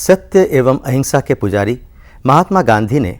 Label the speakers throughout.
Speaker 1: सत्य एवं अहिंसा के पुजारी महात्मा गांधी ने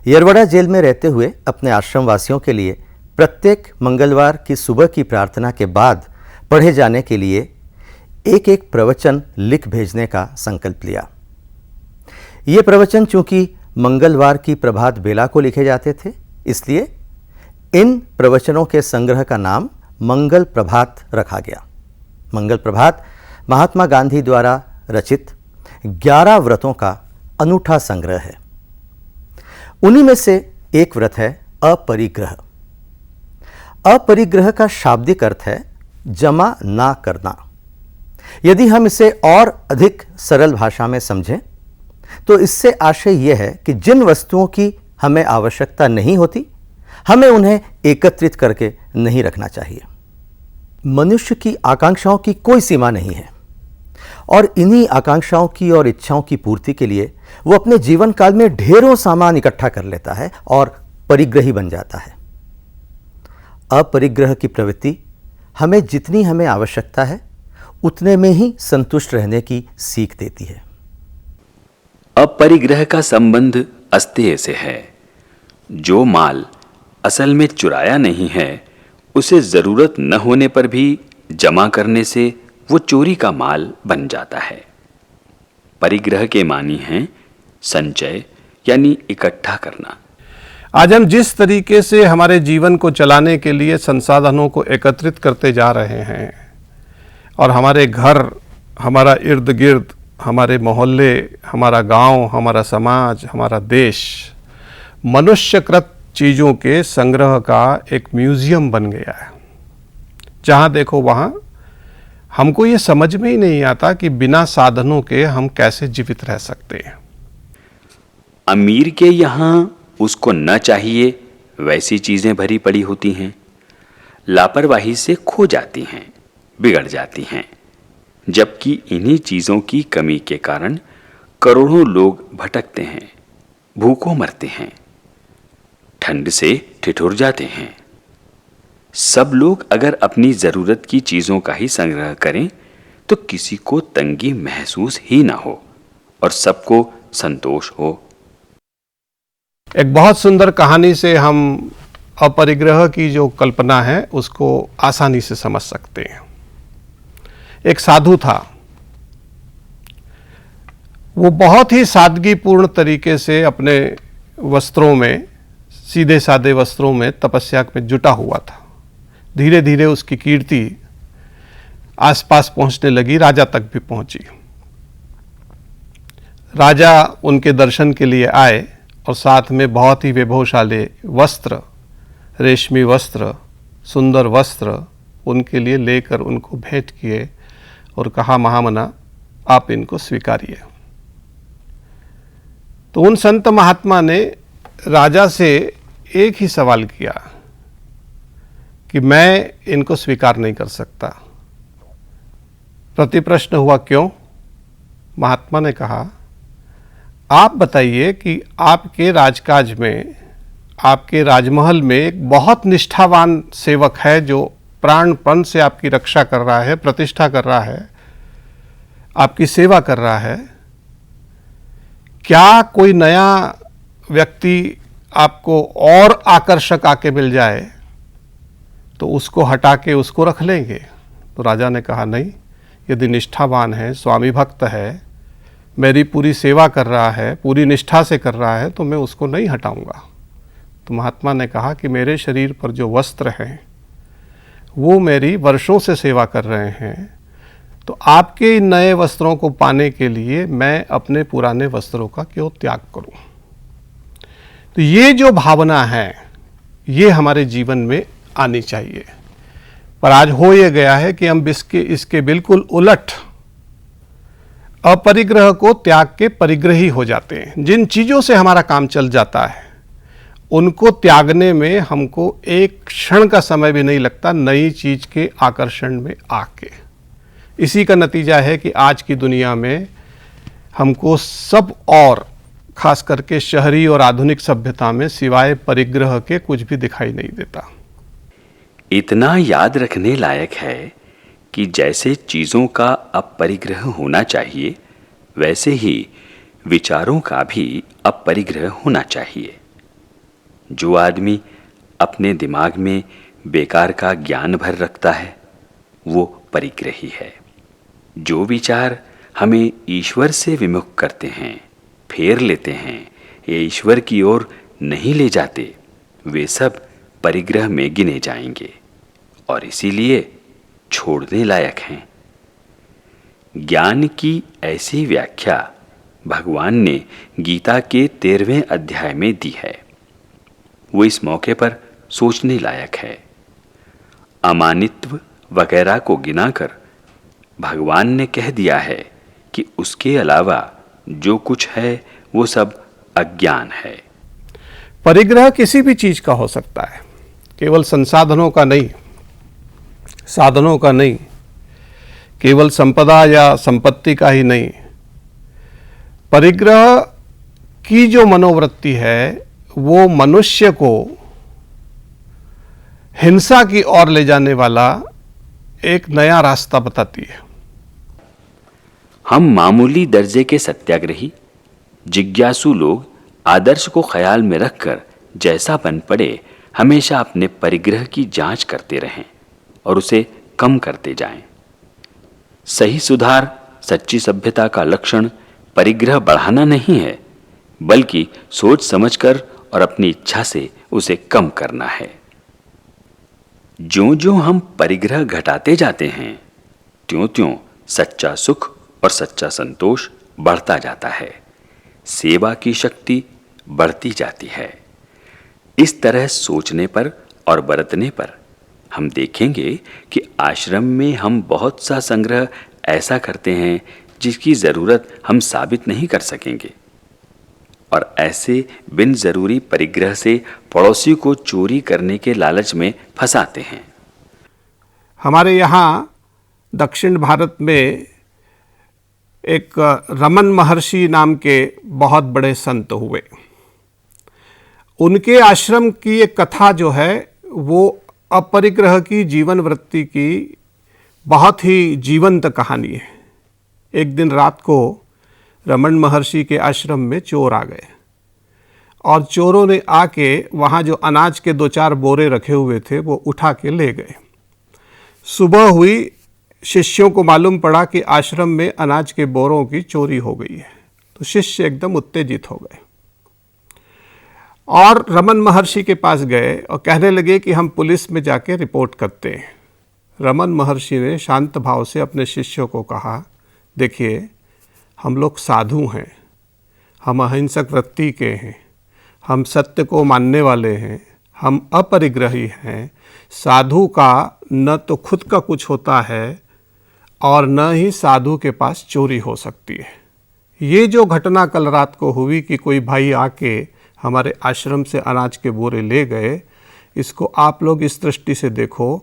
Speaker 1: यरवड़ा जेल में रहते हुए अपने आश्रमवासियों के लिए प्रत्येक मंगलवार की सुबह की प्रार्थना के बाद पढ़े जाने के लिए एक एक प्रवचन लिख भेजने का संकल्प लिया। ये प्रवचन चूंकि मंगलवार की प्रभात बेला को लिखे जाते थे, इसलिए इन प्रवचनों के संग्रह का नाम मंगल प्रभात रखा गया। मंगल प्रभात महात्मा गांधी द्वारा रचित 11 व्रतों का अनूठा संग्रह है। उन्हीं में से एक व्रत है अपरिग्रह। अपरिग्रह का शाब्दिक अर्थ है जमा ना करना। यदि हम इसे और अधिक सरल भाषा में समझें तो इससे आशय यह है कि जिन वस्तुओं की हमें आवश्यकता नहीं होती, हमें उन्हें एकत्रित करके नहीं रखना चाहिए। मनुष्य की आकांक्षाओं की कोई सीमा नहीं है और इन्हीं आकांक्षाओं की और इच्छाओं की पूर्ति के लिए वो अपने जीवन काल में ढेरों सामान इकट्ठा कर लेता है और परिग्रही बन जाता है। अपरिग्रह की प्रवृत्ति हमें जितनी हमें आवश्यकता है उतने में ही संतुष्ट रहने की सीख देती है।
Speaker 2: अपरिग्रह का संबंध अस्तेय से है। जो माल असल में चुराया नहीं है, उसे जरूरत न होने पर भी जमा करने से वो चोरी का माल बन जाता है। परिग्रह के मानी हैं संचय यानी इकट्ठा करना।
Speaker 3: आज हम जिस तरीके से हमारे जीवन को चलाने के लिए संसाधनों को एकत्रित करते जा रहे हैं और हमारे घर, हमारा इर्द गिर्द, हमारे मोहल्ले, हमारा गांव, हमारा समाज, हमारा देश मनुष्यकृत चीज़ों के संग्रह का एक म्यूजियम बन गया है। जहाँ देखो वहाँ हमको ये समझ में ही नहीं आता कि बिना साधनों के हम कैसे जीवित रह सकते हैं।
Speaker 2: अमीर के यहाँ उसको न चाहिए वैसी चीजें भरी पड़ी होती हैं, लापरवाही से खो जाती हैं, बिगड़ जाती हैं, जबकि इन्हीं चीजों की कमी के कारण करोड़ों लोग भटकते हैं, भूखों मरते हैं, ठंड से ठिठुर जाते हैं। सब लोग अगर अपनी जरूरत की चीजों का ही संग्रह करें तो किसी को तंगी महसूस ही ना हो और सबको संतोष हो।
Speaker 3: एक बहुत सुंदर कहानी से हम अपरिग्रह की जो कल्पना है उसको आसानी से समझ सकते हैं। एक साधु था, वो बहुत ही सादगीपूर्ण तरीके से अपने वस्त्रों में, सीधे सादे वस्त्रों में तपस्या में जुटा हुआ था। धीरे धीरे उसकी कीर्ति आसपास पहुंचने लगी, राजा तक भी पहुंची। राजा उनके दर्शन के लिए आए और साथ में बहुत ही वैभवशाली वस्त्र, रेशमी वस्त्र, सुंदर वस्त्र उनके लिए लेकर उनको भेंट किए और कहा, महामना आप इनको स्वीकारिए। तो उन संत महात्मा ने राजा से एक ही सवाल किया कि मैं इनको स्वीकार नहीं कर सकता। प्रतिप्रश्न हुआ, क्यों? महात्मा ने कहा, आप बताइए कि आपके राजकाज में, आपके राजमहल में एक बहुत निष्ठावान सेवक है जो प्राणपण से आपकी रक्षा कर रहा है, प्रतिष्ठा कर रहा है, आपकी सेवा कर रहा है। क्या कोई नया व्यक्ति आपको और आकर्षक आके मिल जाए तो उसको हटा के उसको रख लेंगे? तो राजा ने कहा, नहीं, यदि निष्ठावान है, स्वामी भक्त है, मेरी पूरी सेवा कर रहा है, पूरी निष्ठा से कर रहा है, तो मैं उसको नहीं हटाऊंगा। तो महात्मा ने कहा कि मेरे शरीर पर जो वस्त्र हैं वो मेरी वर्षों से सेवा कर रहे हैं, तो आपके इन नए वस्त्रों को पाने के लिए मैं अपने पुराने वस्त्रों का क्यों त्याग करूं? तो ये जो भावना है ये हमारे जीवन में आनी चाहिए। पर आज हो ये गया है कि हम इसके बिल्कुल उलट अपरिग्रह को त्याग के परिग्रही हो जाते हैं। जिन चीज़ों से हमारा काम चल जाता है उनको त्यागने में हमको एक क्षण का समय भी नहीं लगता, नई चीज के आकर्षण में आके। इसी का नतीजा है कि आज की दुनिया में हमको सब और खास करके शहरी और आधुनिक सभ्यता में सिवाय परिग्रह के कुछ भी दिखाई नहीं देता।
Speaker 2: इतना याद रखने लायक है कि जैसे चीजों का अपरिग्रह होना चाहिए, वैसे ही विचारों का भी अपरिग्रह होना चाहिए। जो आदमी अपने दिमाग में बेकार का ज्ञान भर रखता है वो परिग्रही है। जो विचार हमें ईश्वर से विमुख करते हैं, फेर लेते हैं, ये ईश्वर की ओर नहीं ले जाते, वे सब परिग्रह में गिने जाएंगे और इसीलिए छोड़ने लायक हैं। ज्ञान की ऐसी व्याख्या भगवान ने गीता के 13वें अध्याय में दी है। वो इस मौके पर सोचने लायक है। अमानित्व वगैरह को गिनाकर भगवान ने कह दिया है कि उसके अलावा जो कुछ है वो सब अज्ञान है।
Speaker 3: परिग्रह किसी भी चीज का हो सकता है, केवल संसाधनों का नहीं, साधनों का नहीं, केवल संपदा या संपत्ति का ही नहीं। परिग्रह की जो मनोवृत्ति है वो मनुष्य को हिंसा की ओर ले जाने वाला एक नया रास्ता बताती है।
Speaker 2: हम मामूली दर्जे के सत्याग्रही, जिज्ञासु लोग आदर्श को ख्याल में रखकर जैसा बन पड़े हमेशा अपने परिग्रह की जांच करते रहें और उसे कम करते जाएं। सही सुधार, सच्ची सभ्यता का लक्षण परिग्रह बढ़ाना नहीं है, बल्कि सोच समझकर और अपनी इच्छा से उसे कम करना है। ज्यों-ज्यों हम परिग्रह घटाते जाते हैं, त्यों-त्यों सच्चा सुख और सच्चा संतोष बढ़ता जाता है, सेवा की शक्ति बढ़ती जाती है। इस तरह सोचने पर और बरतने पर हम देखेंगे कि आश्रम में हम बहुत सा संग्रह ऐसा करते हैं जिसकी जरूरत हम साबित नहीं कर सकेंगे, और ऐसे बिन जरूरी परिग्रह से पड़ोसी को चोरी करने के लालच में फंसाते हैं।
Speaker 3: हमारे यहाँ दक्षिण भारत में एक रमन महर्षि नाम के बहुत बड़े संत हुए। उनके आश्रम की एक कथा जो है वो अपरिग्रह की जीवन वृत्ति की बहुत ही जीवंत कहानी है। एक दिन रात को रमन महर्षि के आश्रम में चोर आ गए और चोरों ने आके वहाँ जो अनाज के 2-4 बोरे रखे हुए थे वो उठा के ले गए। सुबह हुई, शिष्यों को मालूम पड़ा कि आश्रम में अनाज के बोरों की चोरी हो गई है, तो शिष्य एकदम उत्तेजित हो गए और रमन महर्षि के पास गए और कहने लगे कि हम पुलिस में जाके रिपोर्ट करते हैं। रमन महर्षि ने शांत भाव से अपने शिष्यों को कहा, देखिए हम लोग साधु हैं, हम अहिंसक वृत्ति के हैं, हम सत्य को मानने वाले हैं, हम अपरिग्रही हैं। साधु का न तो खुद का कुछ होता है और न ही साधु के पास चोरी हो सकती है। ये जो घटना कल रात को हुई कि कोई भाई आके हमारे आश्रम से अनाज के बोरे ले गए, इसको आप लोग इस दृष्टि से देखो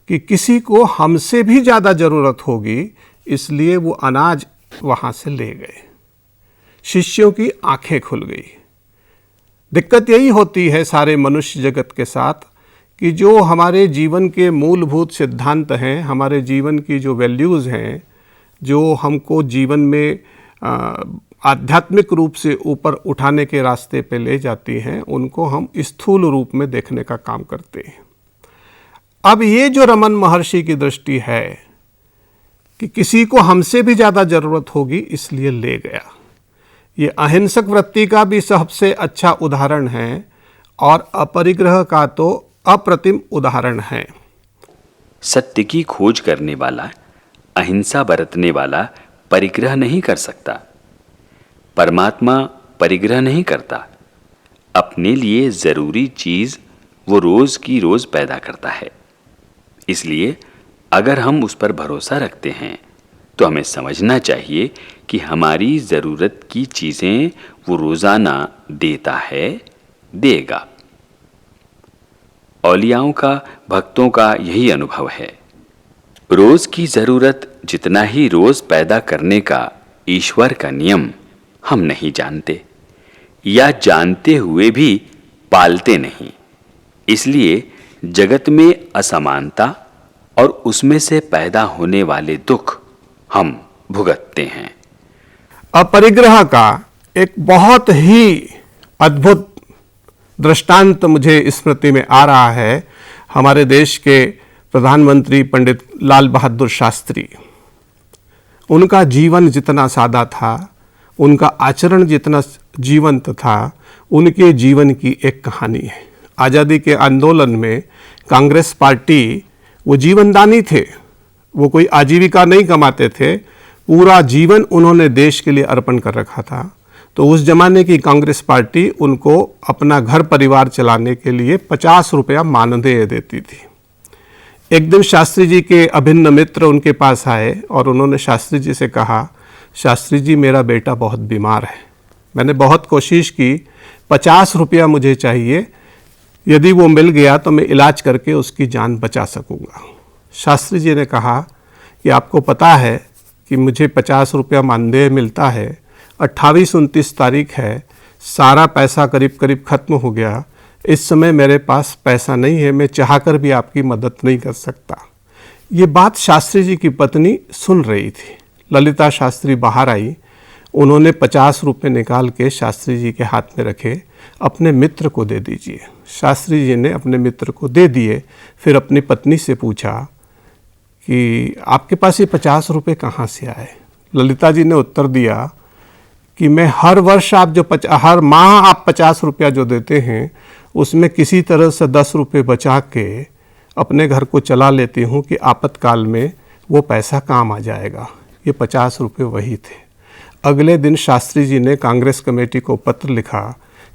Speaker 3: कि किसी को हमसे भी ज़्यादा ज़रूरत होगी, इसलिए वो अनाज वहाँ से ले गए। शिष्यों की आंखें खुल गई। दिक्कत यही होती है सारे मनुष्य जगत के साथ कि जो हमारे जीवन के मूलभूत सिद्धांत हैं, हमारे जीवन की जो वैल्यूज़ हैं, जो हमको जीवन में आध्यात्मिक रूप से ऊपर उठाने के रास्ते पे ले जाती हैं, उनको हम स्थूल रूप में देखने का काम करते हैं। अब ये जो रमन महर्षि की दृष्टि है कि किसी को हमसे भी ज़्यादा ज़रूरत होगी इसलिए ले गया, ये अहिंसक वृत्ति का भी सबसे अच्छा उदाहरण है और अपरिग्रह का तो अप्रतिम उदाहरण है।
Speaker 2: सत्य की खोज करने वाला, अहिंसा बरतने वाला परिग्रह नहीं कर सकता। परमात्मा परिग्रह नहीं करता। अपने लिए जरूरी चीज वो रोज की रोज पैदा करता है। इसलिए अगर हम उस पर भरोसा रखते हैं तो हमें समझना चाहिए कि हमारी ज़रूरत की चीज़ें वो रोज़ाना देता है, देगा। औलियाओं का, भक्तों का यही अनुभव है। रोज़ की ज़रूरत जितना ही रोज़ पैदा करने का ईश्वर का नियम हम नहीं जानते, या जानते हुए भी पालते नहीं। इसलिए जगत में असमानता और उसमें से पैदा होने वाले दुख हम भुगतते हैं।
Speaker 3: अपरिग्रह का एक बहुत ही अद्भुत दृष्टांत मुझे स्मृति में आ रहा है। हमारे देश के प्रधानमंत्री पंडित लाल बहादुर शास्त्री, उनका जीवन जितना सादा था, उनका आचरण जितना जीवंत था, उनके जीवन की एक कहानी है। आज़ादी के आंदोलन में कांग्रेस पार्टी, वो जीवनदानी थे, वो कोई आजीविका नहीं कमाते थे, पूरा जीवन उन्होंने देश के लिए अर्पण कर रखा था। तो उस जमाने की कांग्रेस पार्टी उनको अपना घर परिवार चलाने के लिए 50 रुपया मानदेय देती थी। एक दिन शास्त्री जी के अभिन्न मित्र उनके पास आए और उन्होंने शास्त्री जी से कहा, शास्त्री जी मेरा बेटा बहुत बीमार है, मैंने बहुत कोशिश की, 50 रुपया मुझे चाहिए, यदि वो मिल गया तो मैं इलाज करके उसकी जान बचा सकूंगा। शास्त्री जी ने कहा कि आपको पता है कि मुझे 50 रुपया मानदेय मिलता है, 28-29 तारीख है, सारा पैसा करीब करीब खत्म हो गया, इस समय मेरे पास पैसा नहीं है, मैं चाहकर भी आपकी मदद नहीं कर सकता। ये बात शास्त्री जी की पत्नी सुन रही थी। ललिता शास्त्री बाहर आई, उन्होंने 50 रुपये निकाल के शास्त्री जी के हाथ में रखे, अपने मित्र को दे दीजिए। शास्त्री जी ने अपने मित्र को दे दिए। फिर अपनी पत्नी से पूछा कि आपके पास ये 50 रुपये कहाँ से आए? ललिता जी ने उत्तर दिया कि मैं हर वर्ष आप जो हर माह आप 50 रुपया जो देते हैं, उसमें किसी तरह से 10 रुपये बचा के अपने घर को चला लेती हूँ कि आपातकाल में वो पैसा काम आ जाएगा। ये 50 रुपये वही थे। अगले दिन शास्त्री जी ने कांग्रेस कमेटी को पत्र लिखा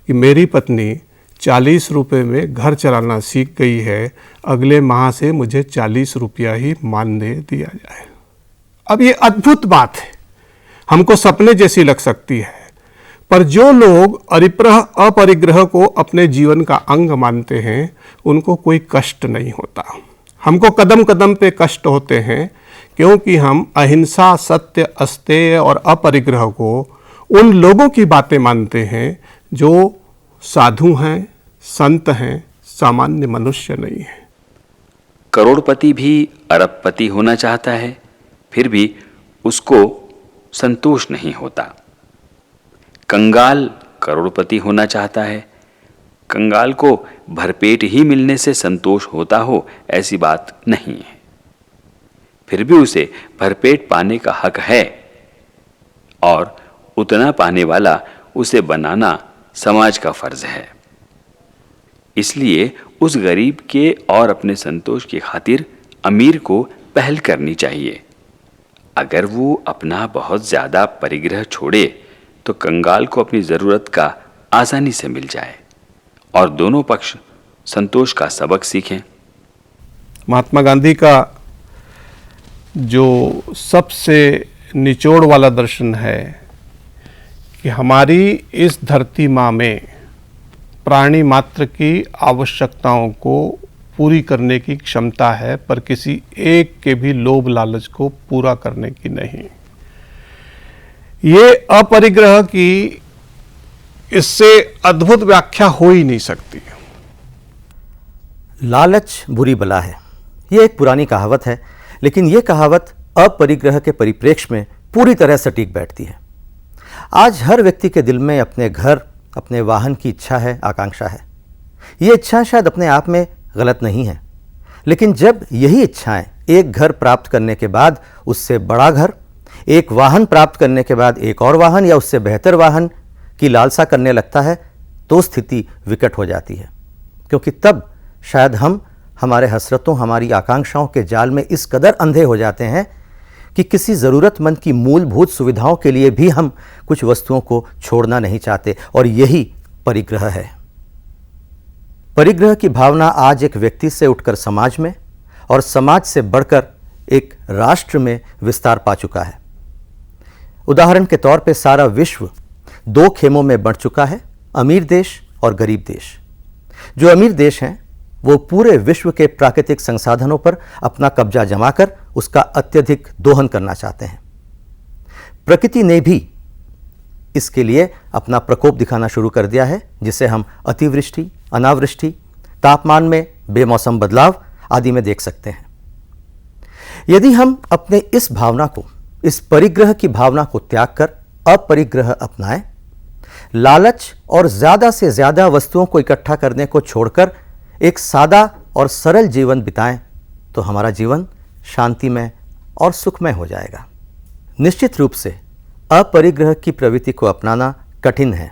Speaker 3: कि मेरी पत्नी 40 रुपये में घर चलाना सीख गई है, अगले माह से मुझे 40 रुपया ही मानदेय दिया जाए। अब ये अद्भुत बात है, हमको सपने जैसी लग सकती है, पर जो लोग अपरिग्रह को अपने जीवन का अंग मानते हैं, उनको कोई कष्ट नहीं होता। हमको कदम कदम पे कष्ट होते हैं, क्योंकि हम अहिंसा, सत्य, अस्तेय और अपरिग्रह को उन लोगों की बातें मानते हैं जो साधु हैं, संत हैं, सामान्य मनुष्य नहीं है।
Speaker 2: करोड़पति भी अरबपति होना चाहता है, फिर भी उसको संतोष नहीं होता। कंगाल करोड़पति होना चाहता है, कंगाल को भरपेट ही मिलने से संतोष होता हो ऐसी बात नहीं है। फिर भी उसे भरपेट पाने का हक है और उतना पाने वाला उसे बनाना समाज का फर्ज है। इसलिए उस गरीब के और अपने संतोष की खातिर अमीर को पहल करनी चाहिए। अगर वो अपना बहुत ज्यादा परिग्रह छोड़े तो कंगाल को अपनी जरूरत का आसानी से मिल जाए और दोनों पक्ष संतोष का सबक सीखें।
Speaker 3: महात्मा गांधी का जो सबसे निचोड़ वाला दर्शन है कि हमारी इस धरती माँ में प्राणी मात्र की आवश्यकताओं को पूरी करने की क्षमता है, पर किसी एक के भी लोभ लालच को पूरा करने की नहीं। ये अपरिग्रह की इससे अद्भुत व्याख्या हो ही नहीं सकती।
Speaker 1: लालच बुरी बला है, ये एक पुरानी कहावत है, लेकिन ये कहावत अपरिग्रह के परिप्रेक्ष्य में पूरी तरह सटीक बैठती है। आज हर व्यक्ति के दिल में अपने घर, अपने वाहन की इच्छा है, आकांक्षा है। ये इच्छा शायद अपने आप में गलत नहीं है, लेकिन जब यही इच्छाएं एक घर प्राप्त करने के बाद उससे बड़ा घर, एक वाहन प्राप्त करने के बाद एक और वाहन या उससे बेहतर वाहन की लालसा करने लगता है, तो स्थिति विकट हो जाती है। क्योंकि तब शायद हम हमारे हसरतों, हमारी आकांक्षाओं के जाल में इस कदर अंधे हो जाते हैं कि किसी ज़रूरतमंद की मूलभूत सुविधाओं के लिए भी हम कुछ वस्तुओं को छोड़ना नहीं चाहते, और यही परिग्रह है। परिग्रह की भावना आज एक व्यक्ति से उठकर समाज में और समाज से बढ़कर एक राष्ट्र में विस्तार पा चुका है। उदाहरण के तौर पे सारा विश्व दो खेमों में बढ़ चुका है, अमीर देश और गरीब देश। जो अमीर देश हैं वो पूरे विश्व के प्राकृतिक संसाधनों पर अपना कब्जा जमाकर उसका अत्यधिक दोहन करना चाहते हैं। प्रकृति ने भी इसके लिए अपना प्रकोप दिखाना शुरू कर दिया है, जिसे हम अतिवृष्टि, अनावृष्टि, तापमान में बेमौसम बदलाव आदि में देख सकते हैं। यदि हम अपने इस भावना को, इस परिग्रह की भावना को त्याग कर अपरिग्रह अपनाएं, लालच और ज्यादा से ज्यादा वस्तुओं को इकट्ठा करने को छोड़कर एक सादा और सरल जीवन बिताएं तो हमारा जीवन शांतिमय और सुखमय हो जाएगा। निश्चित रूप से अपरिग्रह की प्रवृत्ति को अपनाना कठिन है,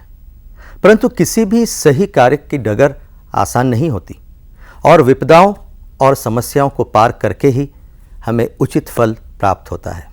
Speaker 1: परंतु किसी भी सही कार्य की डगर आसान नहीं होती और विपदाओं और समस्याओं को पार करके ही हमें उचित फल प्राप्त होता है।